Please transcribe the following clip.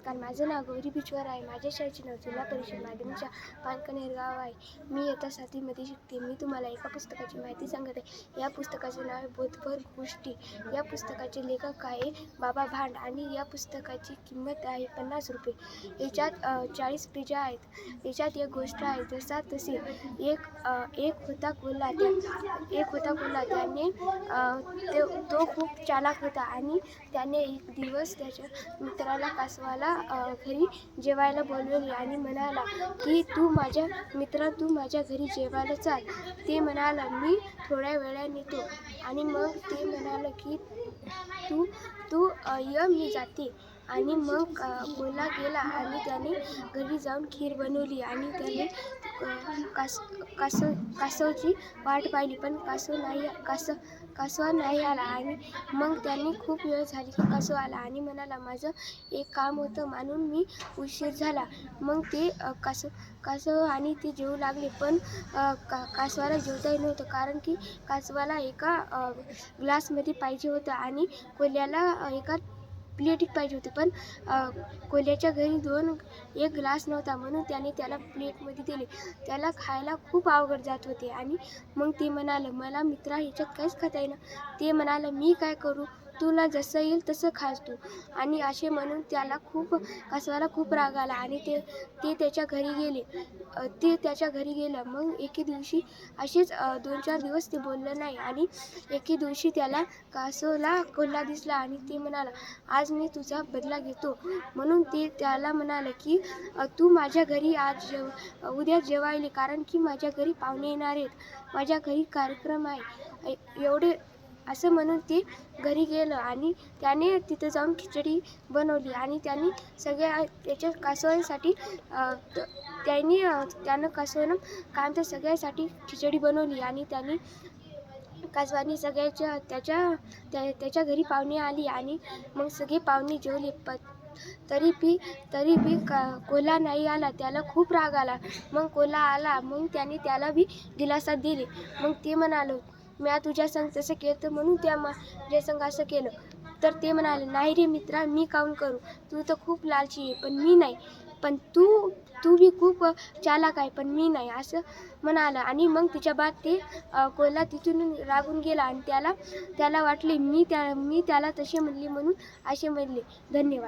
नमस्कार, माझं नाव गौरी बिचवर आहे. माझ्या शाळेचे नाव जिल्हा परिषद माध्यमिक शाळा पानकनेर गाव आहे. मी इयत्ता 7वीमध्ये शिकते. मी तुम्हाला एका पुस्तकाची माहिती सांगत आहे. या पुस्तकाचे नाव आहे बोधपर गोष्टी. या पुस्तकाचे लेखक आहे बाबा भांड आणि या पुस्तकाची किंमत आहे 50 रुपये. याच्यात 40 पेजा आहेत. याच्यात एक गोष्ट आहे जसा तसे. एक होता कोल्हा. त्याने तो खूप चालाक होता आणि त्याने एक दिवस त्याच्या मित्राला कासवाला घरी जेवायला बोलवले आणि म्हणाला की तू माझ्या घरी जेवायला चाल. ते म्हणाला मी थोड्या वेळाने येतो. आणि मग ते म्हणाले की तू ये मी जाते. आणि मग कोल्हा गेला आणि त्याने घरी जाऊन खीर बनवली आणि त्याने कासवाची वाट पाहिली, पण कासव नाही आला. आणि मग त्यांनी खूप वेळ झाली की कासव आला आणि म्हणाला माझं एक काम होतं म्हणून मी उशीर झाला. मग ते कासव आणि ते जेवू लागले, पण कासवाला जेवता येत नव्हतं कारण की कासवाला एका ग्लासमध्ये पाहिजे होतं आणि कोल्ह्याला एका प्लेटीत पाहिजे होते. पण कोल्ह्याच्या घरी एक ग्लास नव्हता म्हणून त्याने त्याला प्लेटमध्ये दिले. त्याला खायला खूप अवघड जात होते आणि मग ते म्हणाले मला मित्रा ह्याच्यात काहीच खाता येईना. ते म्हणाले मी काय करू, तुला जसं येईल तसं खास तू. आणि असे म्हणून कासवाला खूप राग आला आणि ते त्याच्या घरी गेले. मग एके दिवशी असेच 2-4 दिवस ते बोललं नाही आणि एके दिवशी त्याला कासवला कोल्हा दिसला आणि ते म्हणाला आज मी तुझा बदला घेतो. म्हणून ते त्याला म्हणाले की तू माझ्या घरी उद्या जेवायला, कारण की माझ्या घरी पाहुणे येणार आहेत, माझ्या घरी कार्यक्रम आहे. एवढे असं म्हणून ते घरी गेलं आणि त्याने तिथं जाऊन खिचडी बनवली आणि त्यांनी सगळ्या त्याच्या कासवांसाठी कासवानं सगळ्यासाठी खिचडी बनवली आणि कासवानी त्याच्या घरी पाहुणे आली आणि मग सगळे पाहुणे जेवले. तरी बी कोल्हा नाही आला. त्याला खूप राग आला. मग कोल्हा आला. मग त्याने त्याला बी दिलासा दिले. मग ते म्हणाले मी तुझ्या संग तसं केलं म्हणून त्या माझ्या संग असं केलं. तर ते म्हणाले नाही रे मित्रा, मी काऊन करू, तू तर खूप लालची आहे पण मी नाही, पण तू बी खूप चालाक आहे पण मी नाही, असं म्हणाला. आणि मग तिच्या बाद ते कोल्हा तिथून रागून गेला आणि त्याला वाटले मी त्याला तसे म्हणले म्हणून असे म्हणले. धन्यवाद.